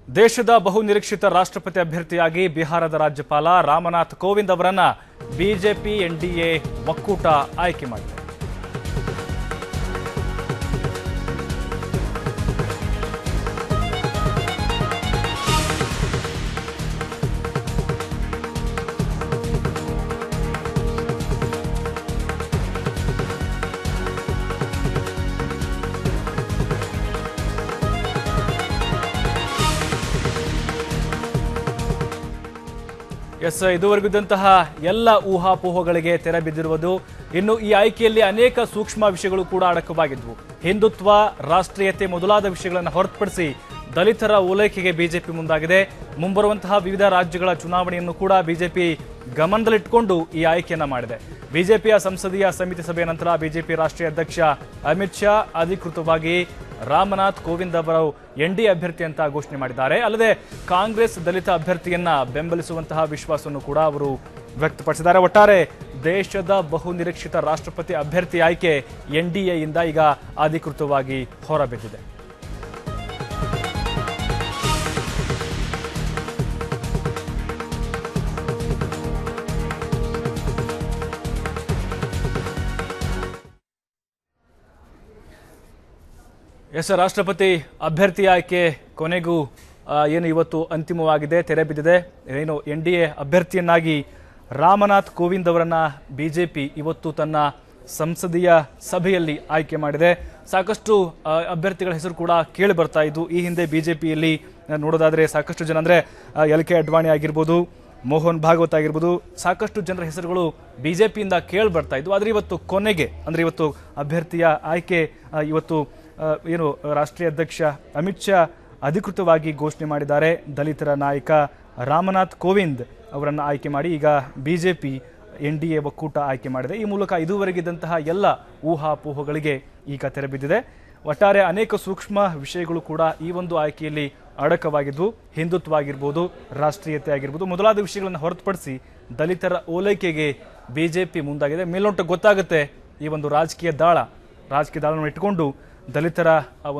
ದೇಶದ ಬಹುನಿರೀಕ್ಷಿತ ರಾಷ್ಟ್ರಪತಿ ಅಭ್ಯರ್ಥಿಯಾಗಿ ಬಿಹಾರದ ರಾಜ್ಯಪಾಲ ರಾಮನಾಥ್ ಕೋವಿಂದ್ ಅವರನ್ನ ಬಿಜೆಪಿ ಎನ್ಡಿಎ ಒಕ್ಕೂಟ ಆಯ್ಕೆ ಮಾಡಿದೆ. ಇದುವರೆಗಿದ್ದಂತಹ ಎಲ್ಲ ಊಹಾಪೋಹಗಳಿಗೆ ತೆರೆ ಬಿದ್ದಿರುವುದು. ಇನ್ನು ಈ ಆಯ್ಕೆಯಲ್ಲಿ ಅನೇಕ ಸೂಕ್ಷ್ಮ ವಿಷಯಗಳು ಕೂಡ ಅಡಕವಾಗಿದ್ವು. ಹಿಂದುತ್ವ, ರಾಷ್ಟ್ರೀಯತೆ ಮೊದಲಾದ ವಿಷಯಗಳನ್ನು ಹೊರತುಪಡಿಸಿ ದಲಿತರ ಓಲೈಕೆಗೆ ಬಿಜೆಪಿ ಮುಂದಾಗಿದೆ. ಮುಂಬರುವಂತಹ ವಿವಿಧ ರಾಜ್ಯಗಳ ಚುನಾವಣೆಯನ್ನು ಕೂಡ ಬಿಜೆಪಿ ಗಮನದಲ್ಲಿಟ್ಟುಕೊಂಡು ಈ ಆಯ್ಕೆಯನ್ನ ಮಾಡಿದೆ. ಬಿಜೆಪಿಯ ಸಂಸದೀಯ ಸಮಿತಿ ಸಭೆಯ ನಂತರ ಬಿಜೆಪಿ ರಾಷ್ಟ್ರೀಯ ಅಧ್ಯಕ್ಷ ಅಮಿತ್ ಶಾ ಅಧಿಕೃತವಾಗಿ ರಾಮನಾಥ್ ಕೋವಿಂದ್ ಅವರು ಎನ್ಡಿಎ ಅಭ್ಯರ್ಥಿ ಅಂತ ಘೋಷಣೆ ಮಾಡಿದ್ದಾರೆ. ಅಲ್ಲದೆ ಕಾಂಗ್ರೆಸ್ ದಲಿತ ಅಭ್ಯರ್ಥಿಯನ್ನ ಬೆಂಬಲಿಸುವಂತಹ ವಿಶ್ವಾಸವನ್ನು ಕೂಡ ಅವರು ವ್ಯಕ್ತಪಡಿಸಿದ್ದಾರೆ. ಒಟ್ಟಾರೆ ದೇಶದ ಬಹುನಿರೀಕ್ಷಿತ ರಾಷ್ಟ್ರಪತಿ ಅಭ್ಯರ್ಥಿ ಆಯ್ಕೆ ಎನ್ಡಿಎಯಿಂದ ಈಗ ಅಧಿಕೃತವಾಗಿ ಹೊರಬಿದ್ದಿದೆ. ರಾಷ್ಟ್ರಪತಿ ಅಭ್ಯರ್ಥಿ ಆಯ್ಕೆ ಕೊನೆಗೂ ಏನು ಇವತ್ತು ಅಂತಿಮವಾಗಿದೆ, ತೆರೆ ಬಿದ್ದಿದೆ. ಏನು ಎನ್ಡಿಎ ಅಭ್ಯರ್ಥಿಯನ್ನಾಗಿ ರಾಮನಾಥ್ ಕೋವಿಂದ್ ಅವರನ್ನ ಬಿಜೆಪಿ ಇವತ್ತು ತನ್ನ ಸಂಸದೀಯ ಸಭೆಯಲ್ಲಿ ಆಯ್ಕೆ ಮಾಡಿದೆ. ಸಾಕಷ್ಟು ಅಭ್ಯರ್ಥಿಗಳ ಹೆಸರು ಕೂಡ ಕೇಳಿ ಬರ್ತಾ ಇದ್ದು. ಈ ಹಿಂದೆ ಬಿಜೆಪಿಯಲ್ಲಿ ನೋಡೋದಾದ್ರೆ ಸಾಕಷ್ಟು ಜನ ಅಂದ್ರೆ LK ಅಡ್ವಾಣಿ ಆಗಿರ್ಬೋದು, ಮೋಹನ್ ಭಾಗವತ್ ಆಗಿರ್ಬೋದು, ಸಾಕಷ್ಟು ಜನರ ಹೆಸರುಗಳು ಬಿಜೆಪಿಯಿಂದ ಕೇಳಿ ಬರ್ತಾ ಇದ್ದು. ಆದರೆ ಇವತ್ತು ಕೊನೆಗೆ ಅಂದ್ರೆ ಇವತ್ತು ಅಭ್ಯರ್ಥಿಯ ಆಯ್ಕೆ ಇವತ್ತು ಏನು ರಾಷ್ಟ್ರೀಯ ಅಧ್ಯಕ್ಷ ಅಮಿತ್ ಶಾ ಅಧಿಕೃತವಾಗಿ ಘೋಷಣೆ ಮಾಡಿದ್ದಾರೆ. ದಲಿತರ ನಾಯಕ ರಾಮನಾಥ್ ಕೋವಿಂದ್ ಅವರನ್ನು ಆಯ್ಕೆ ಮಾಡಿ ಈಗ ಬಿಜೆಪಿ ಎನ್ಡಿಎ ಒಕ್ಕೂಟ ಆಯ್ಕೆ ಮಾಡಿದೆ. ಈ ಮೂಲಕ ಇದುವರೆಗಿದ್ದಂತಹ ಎಲ್ಲ ಊಹಾಪೋಹಗಳಿಗೆ ಈಗ ತೆರೆ ಬಿದ್ದಿದೆ. ಒಟ್ಟಾರೆ ಅನೇಕ ಸೂಕ್ಷ್ಮ ವಿಷಯಗಳು ಕೂಡ ಈ ಒಂದು ಆಯ್ಕೆಯಲ್ಲಿ ಅಡಕವಾಗಿದ್ವು. ಹಿಂದುತ್ವ ಆಗಿರ್ಬೋದು, ರಾಷ್ಟ್ರೀಯತೆ ಆಗಿರ್ಬೋದು, ಮೊದಲಾದ ವಿಷಯಗಳನ್ನು ಹೊರತುಪಡಿಸಿ ದಲಿತರ ಓಲೈಕೆಗೆ ಬಿಜೆಪಿ ಮುಂದಾಗಿದೆ. ಮೇಲ್ನೋಟ ಗೊತ್ತಾಗುತ್ತೆ ಈ ಒಂದು ರಾಜಕೀಯ ದಾಳವನ್ನು ಇಟ್ಟುಕೊಂಡು ದಲಿತರ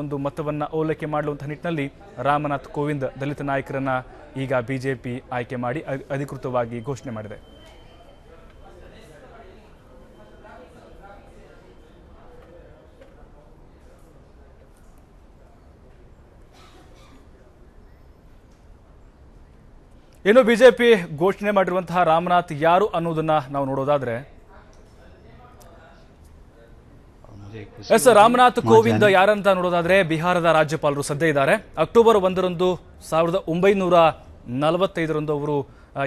ಒಂದು ಮತವನ್ನು ಓಲೈಕೆ ಮಾಡುವಂತಹ ನಿಟ್ಟಿನಲ್ಲಿ ರಾಮನಾಥ್ ಕೋವಿಂದ್ ದಲಿತ ನಾಯಕರನ್ನ ಈಗ ಬಿಜೆಪಿ ಆಯ್ಕೆ ಮಾಡಿ ಅಧಿಕೃತವಾಗಿ ಘೋಷಣೆ ಮಾಡಿದೆ. ಇನ್ನು ಬಿಜೆಪಿ ಘೋಷಣೆ ಮಾಡಿರುವಂತಹ ರಾಮನಾಥ್ ಯಾರು ಅನ್ನೋದನ್ನ ನಾವು ನೋಡೋದಾದ್ರೆ, ರಾಮನಾಥ್ ಕೋವಿಂದ್ ಯಾರಂತ ನೋಡೋದಾದ್ರೆ ಬಿಹಾರದ ರಾಜ್ಯಪಾಲರು ಸದ್ಯ ಇದ್ದಾರೆ. ಅಕ್ಟೋಬರ್ 1ರಂದು 1945ರಂದು ಅವರು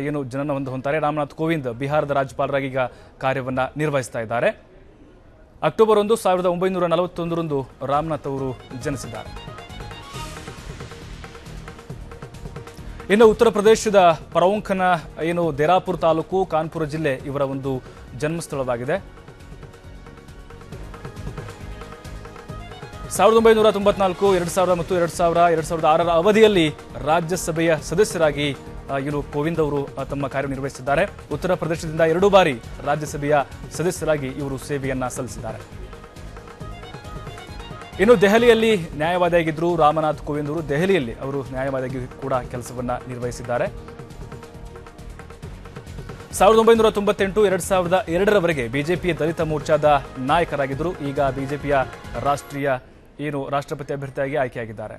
ಏನು ಜನನ ಹೊಂದುತ್ತಾರೆ. ರಾಮನಾಥ್ ಕೋವಿಂದ್ ಬಿಹಾರದ ರಾಜ್ಯಪಾಲರಾಗಿ ಈಗ ಕಾರ್ಯವನ್ನ ನಿರ್ವಹಿಸ್ತಾ ಇದ್ದಾರೆ. ಅಕ್ಟೋಬರ್ 1, 1941ರಂದು ರಾಮನಾಥ್ ಅವರು ಜನಿಸಿದ್ದಾರೆ. ಇನ್ನು ಉತ್ತರ ಪ್ರದೇಶದ ಪರವಂಖನ ಏನು ದೇರಾಪುರ್ ತಾಲೂಕು, ಕಾನ್ಪುರ ಜಿಲ್ಲೆ ಇವರ ಒಂದು ಜನ್ಮಸ್ಥಳವಾಗಿದೆ. 1994, 2000 ಮತ್ತು 2006ರ ಅವಧಿಯಲ್ಲಿ ರಾಜ್ಯಸಭೆಯ ಸದಸ್ಯರಾಗಿ ಏನು ಕೋವಿಂದ್ ಅವರು ತಮ್ಮ ಕಾರ್ಯನಿರ್ವಹಿಸಿದ್ದಾರೆ. ಉತ್ತರ ಪ್ರದೇಶದಿಂದ 2 ಬಾರಿ ರಾಜ್ಯಸಭೆಯ ಸದಸ್ಯರಾಗಿ ಇವರು ಸೇವೆಯನ್ನ ಸಲ್ಲಿಸಿದ್ದಾರೆ. ಇನ್ನು ದೆಹಲಿಯಲ್ಲಿ ನ್ಯಾಯವಾದಿಯಾಗಿದ್ದರು ರಾಮನಾಥ್ ಕೋವಿಂದ್ ಅವರು. ದೆಹಲಿಯಲ್ಲಿ ಅವರು ನ್ಯಾಯವಾದಿಯಾಗಿ ಕೂಡ ಕೆಲಸವನ್ನ ನಿರ್ವಹಿಸಿದ್ದಾರೆ. 1998, 2002ರವರೆಗೆ ಬಿಜೆಪಿಯ ದಲಿತ ಮೋರ್ಚಾದ ನಾಯಕರಾಗಿದ್ದರು. ಈಗ ಬಿಜೆಪಿಯ ರಾಷ್ಟ್ರಪತಿ ಅಭ್ಯರ್ಥಿಯಾಗಿ ಆಯ್ಕೆಯಾಗಿದ್ದಾರೆ.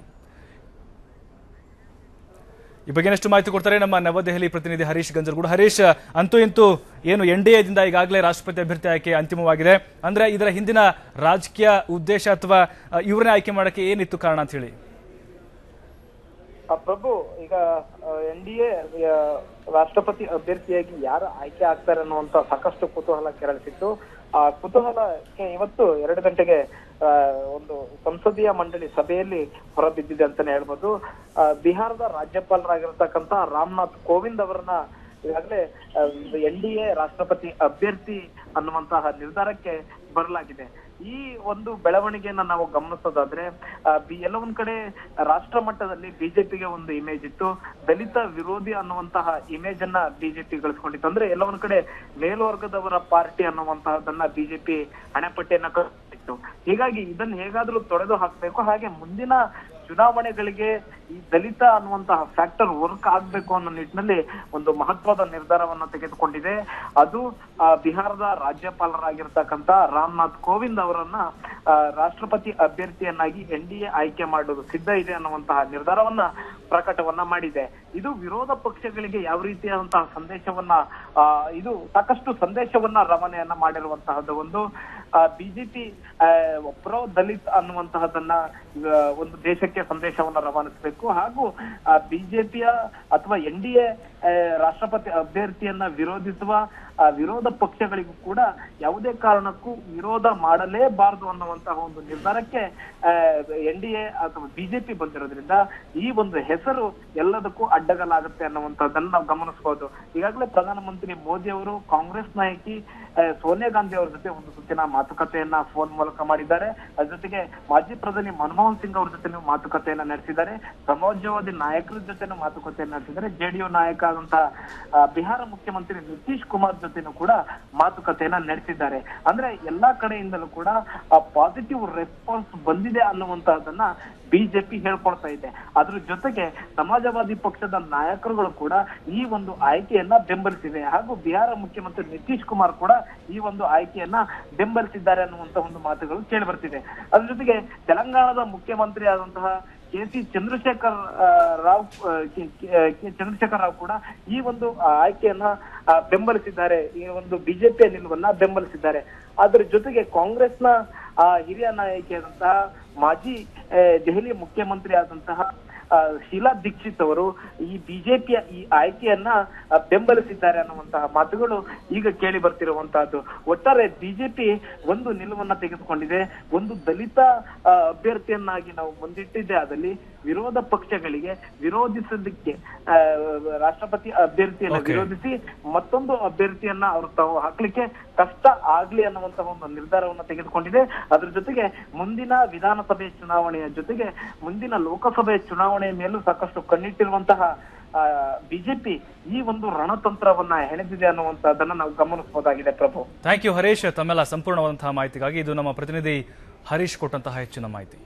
ಈ ಬಗ್ಗೆ ಎಷ್ಟು ಮಾಹಿತಿ ಕೊಡ್ತಾರೆ ನಮ್ಮ ನವದೆಹಲಿ ಪ್ರತಿನಿಧಿ ಹರೀಶ್ ಗಂಜರ್ಗೂಡ್. ಹರೀಶ್, ಅಂತೂ ಇಂತೂ ಏನು ಎನ್ಡಿಎದಿಂದ ಈಗಾಗಲೇ ರಾಷ್ಟ್ರಪತಿ ಅಭ್ಯರ್ಥಿ ಆಯ್ಕೆ ಅಂತಿಮವಾಗಿದೆ. ಅಂದ್ರೆ ಇದರ ಹಿಂದಿನ ರಾಜಕೀಯ ಉದ್ದೇಶ ಅಥವಾ ಇವರನ್ನೇ ಆಯ್ಕೆ ಮಾಡಕ್ಕೆ ಏನಿತ್ತು ಕಾರಣ ಅಂತ ಹೇಳಿ? ಪ್ರಭು, ಈಗ ಎನ್ಡಿಎ ರಾಷ್ಟ್ರಪತಿ ಅಭ್ಯರ್ಥಿಯಾಗಿ ಯಾರು ಆಯ್ಕೆ ಆಗ್ತಾರೆ ಅನ್ನುವಂತ ಸಾಕಷ್ಟು ಕುತೂಹಲ ಕೆರಳಿಸಿತ್ತು. ಆ ಕುತೂಹಲಕ್ಕೆ ಇವತ್ತು 2 ಗಂಟೆಗೆ ಒಂದು ಸಂಸದೀಯ ಮಂಡಳಿ ಸಭೆಯಲ್ಲಿ ಹೊರಬಿದ್ದಿದೆ ಅಂತಾನೆ ಹೇಳ್ಬೋದು. ಬಿಹಾರದ ರಾಜ್ಯಪಾಲರಾಗಿರ್ತಕ್ಕಂತ ರಾಮನಾಥ್ ಕೋವಿಂದ್ ಅವರನ್ನ ಈಗಾಗಲೇ ಎನ್ಡಿಎ ರಾಷ್ಟ್ರಪತಿ ಅಭ್ಯರ್ಥಿ ಅನ್ನುವಂತಹ ನಿರ್ಧಾರಕ್ಕೆ ಬರಲಾಗಿದೆ. ಈ ಒಂದು ಬೆಳವಣಿಗೆಯನ್ನ ನಾವು ಗಮನಿಸೋದಾದ್ರೆ ಎಲ್ಲ ಒಂದ್ ಕಡೆ ರಾಷ್ಟ್ರ ಮಟ್ಟದಲ್ಲಿ ಬಿಜೆಪಿಗೆ ಒಂದು ಇಮೇಜ್ ಇತ್ತು, ದಲಿತ ವಿರೋಧಿ ಅನ್ನುವಂತಹ ಇಮೇಜ್ ಅನ್ನ ಬಿಜೆಪಿ ಗಳಿಸ್ಕೊಂಡಿತ್ತು. ಅಂದ್ರೆ ಎಲ್ಲ ಒಂದ್ ಕಡೆ ಮೇಲ್ವರ್ಗದವರ ಪಾರ್ಟಿ ಅನ್ನುವಂತಹದನ್ನ ಬಿಜೆಪಿ ಹಣೆಪಟ್ಟಿಯನ್ನ ಕಟ್ಟಿತ್ತು. ಹೀಗಾಗಿ ಇದನ್ನ ಹೇಗಾದ್ರೂ ತೊಡೆದು ಹಾಕ್ಬೇಕು, ಹಾಗೆ ಮುಂದಿನ ಚುನಾವಣೆಗಳಿಗೆ ಈ ದಲಿತ ಅನ್ನುವಂತಹ ಫ್ಯಾಕ್ಟರ್ ವರ್ಕ್ ಆಗ್ಬೇಕು ಅನ್ನೋ ನಿಟ್ಟಿನಲ್ಲಿ ಒಂದು ಮಹತ್ವದ ನಿರ್ಧಾರವನ್ನ ತೆಗೆದುಕೊಂಡಿದೆ. ಅದು ಬಿಹಾರದ ರಾಜ್ಯಪಾಲರಾಗಿರ್ತಕ್ಕಂಥ ರಾಮನಾಥ್ ಕೋವಿಂದ್ ಅವರನ್ನ ರಾಷ್ಟ್ರಪತಿ ಅಭ್ಯರ್ಥಿಯನ್ನಾಗಿ NDA ಆಯ್ಕೆ ಮಾಡಲು ಸಿದ್ಧ ಇದೆ ಅನ್ನುವಂತಹ ನಿರ್ಧಾರವನ್ನ ಪ್ರಕಟವನ್ನ ಮಾಡಿದೆ. ಇದು ವಿರೋಧ ಪಕ್ಷಗಳಿಗೆ ಯಾವ ರೀತಿಯಾದಂತಹ ಸಂದೇಶವನ್ನ ಇದು ಸಾಕಷ್ಟು ಸಂದೇಶವನ್ನ ರವಾನೆಯನ್ನ ಮಾಡಿರುವಂತಹದ್ದು. ಒಂದು ಬಿಜೆಪಿ ಪ್ರೊ ದಲಿತ್ ಅನ್ನುವಂತಹದನ್ನ ಒಂದು ದೇಶಕ್ಕೆ ಸಂದೇಶವನ್ನ ರವಾನಿಸಬೇಕು, ಹಾಗೂ ಬಿಜೆಪಿಯ ಅಥವಾ NDA ರಾಷ್ಟ್ರಪತಿ ಅಭ್ಯರ್ಥಿಯನ್ನ ವಿರೋಧಿಸುವ ವಿರೋಧ ಪಕ್ಷಗಳಿಗೂ ಕೂಡ ಯಾವುದೇ ಕಾರಣಕ್ಕೂ ವಿರೋಧ ಮಾಡಲೇಬಾರದು ಅನ್ನುವಂತಹ ಒಂದು ನಿರ್ಧಾರಕ್ಕೆ NDA ಅಥವಾ ಬಿಜೆಪಿ ಬಂದಿರೋದ್ರಿಂದ ಈ ಒಂದು ಹೆಸರು ಎಲ್ಲದಕ್ಕೂ ಅಡ್ಡಗಲಾಗುತ್ತೆ ಅನ್ನುವಂಥದ್ದನ್ನ ನಾವು ಗಮನಿಸಬಹುದು. ಈಗಾಗಲೇ ಪ್ರಧಾನಮಂತ್ರಿ ಮೋದಿ ಅವರು ಕಾಂಗ್ರೆಸ್ ನಾಯಕಿ ಸೋನಿಯಾ ಗಾಂಧಿ ಅವರ ಜೊತೆ ಒಂದು ಸುತ್ತಿನ ಮಾತುಕತೆಯನ್ನ ಫೋನ್ ಮೂಲಕ ಮಾಡಿದ್ದಾರೆ. ಅದ್ರ ಜೊತೆಗೆ ಮಾಜಿ ಪ್ರಧಾನಿ ಮನಮೋಹನ್ ಸಿಂಗ್ ಅವ್ರ ಜೊತೆ ಮಾತುಕತೆಯನ್ನ ನಡೆಸಿದ್ದಾರೆ. ಸಮಾಜವಾದಿ ನಾಯಕರ ಜೊತೆ ಮಾತುಕತೆಯನ್ನ ನಡೆಸಿದ್ದಾರೆ. JDU ನಾಯಕ ಆದಂತಹ ಬಿಹಾರ ಮುಖ್ಯಮಂತ್ರಿ ನಿತೀಶ್ ಕುಮಾರ್ ಜೊತೆನೂ ಕೂಡ ಮಾತುಕತೆಯನ್ನ ನಡೆಸಿದ್ದಾರೆ. ಅಂದ್ರೆ ಎಲ್ಲಾ ಕಡೆಯಿಂದಲೂ ಕೂಡ ಪಾಸಿಟಿವ್ ರೆಸ್ಪಾನ್ಸ್ ಬಂದಿದೆ ಅನ್ನುವಂತಹದನ್ನ ಬಿಜೆಪಿ ಹೇಳ್ಕೊಳ್ತಾ ಇದೆ. ಅದ್ರ ಜೊತೆಗೆ ಸಮಾಜವಾದಿ ಪಕ್ಷದ ನಾಯಕರುಗಳು ಕೂಡ ಈ ಒಂದು ಆಯ್ಕೆಯನ್ನ ಬೆಂಬಲಿಸಿದೆ, ಹಾಗೂ ಬಿಹಾರ ಮುಖ್ಯಮಂತ್ರಿ ನಿತೀಶ್ ಕುಮಾರ್ ಕೂಡ ಈ ಒಂದು ಆಯ್ಕೆಯನ್ನ ಬೆಂಬಲಿಸಿದ್ದಾರೆ ಅನ್ನುವಂತ ಒಂದು ಮಾತುಗಳು ಕೇಳಿ ಬರ್ತಿದೆ. ಅದ್ರ ಜೊತೆಗೆ ತೆಲಂಗಾಣದ ಮುಖ್ಯಮಂತ್ರಿ ಆದಂತಹ ಚಂದ್ರಶೇಖರ್ ರಾವ್ ಕೂಡ ಈ ಒಂದು ಆಯ್ಕೆಯನ್ನ ಬೆಂಬಲಿಸಿದ್ದಾರೆ, ಈ ಒಂದು ಬಿಜೆಪಿಯ ನಿಲುವನ್ನ ಬೆಂಬಲಿಸಿದ್ದಾರೆ. ಅದ್ರ ಜೊತೆಗೆ ಕಾಂಗ್ರೆಸ್ನ ಹಿರಿಯ ನಾಯಕಿಯಾದಂತಹ ಮಾಜಿ ದೆಹಲಿ ಮುಖ್ಯಮಂತ್ರಿ ಆದಂತಹ ಶೀಲಾ ದೀಕ್ಷಿತ್ ಅವರು ಈ ಬಿಜೆಪಿಯ ಈ ಆಯ್ಕೆಯನ್ನ ಬೆಂಬಲಿಸಿದ್ದಾರೆ ಅನ್ನುವಂತಹ ಮಾತುಗಳು ಈಗ ಕೇಳಿ ಬರ್ತಿರುವಂತಹದ್ದು. ಒಟ್ಟಾರೆ ಬಿಜೆಪಿ ಒಂದು ನಿಲುವನ್ನ ತೆಗೆದುಕೊಂಡಿದೆ. ಒಂದು ದಲಿತ ಅಭ್ಯರ್ಥಿಯನ್ನಾಗಿ ನಾವು ಮುಂದಿಟ್ಟಿದ್ದೆ, ಅದಲ್ಲಿ ವಿರೋಧ ಪಕ್ಷಗಳಿಗೆ ವಿರೋಧಿಸಲಿಕ್ಕೆ ರಾಷ್ಟ್ರಪತಿ ಅಭ್ಯರ್ಥಿಯನ್ನ ವಿರೋಧಿಸಿ ಮತ್ತೊಂದು ಅಭ್ಯರ್ಥಿಯನ್ನ ಅವರು ತಾವು ಹಾಕ್ಲಿಕ್ಕೆ ಕಷ್ಟ ಆಗ್ಲಿ ಅನ್ನುವಂತಹ ಒಂದು ನಿರ್ಧಾರವನ್ನ ತೆಗೆದುಕೊಂಡಿದೆ. ಅದ್ರ ಜೊತೆಗೆ ಮುಂದಿನ ವಿಧಾನಸಭೆ ಚುನಾವಣೆಯ ಜೊತೆಗೆ ಮುಂದಿನ ಲೋಕಸಭೆ ಚುನಾವಣೆ ಮೇಲೂ ಸಾಕಷ್ಟು ಕಣ್ಣಿಟ್ಟಿರುವಂತಹ ಬಿಜೆಪಿ ಈ ಒಂದು ರಣತಂತ್ರವನ್ನ ಹೆಣೆದಿದೆ ಅನ್ನುವಂತಹದನ್ನ ನಾವು ಗಮನಿಸಬಹುದಾಗಿದೆ. ಪ್ರಭು, ಥ್ಯಾಂಕ್ ಯು ಹರೀಶ್, ತಮ್ಮೆಲ್ಲ ಸಂಪೂರ್ಣವಾದಂತಹ ಮಾಹಿತಿಗಾಗಿ. ಇದು ನಮ್ಮ ಪ್ರತಿನಿಧಿ ಹರೀಶ್ ಕೊಟ್ಟಂತಹ ಹೆಚ್ಚಿನ ಮಾಹಿತಿ.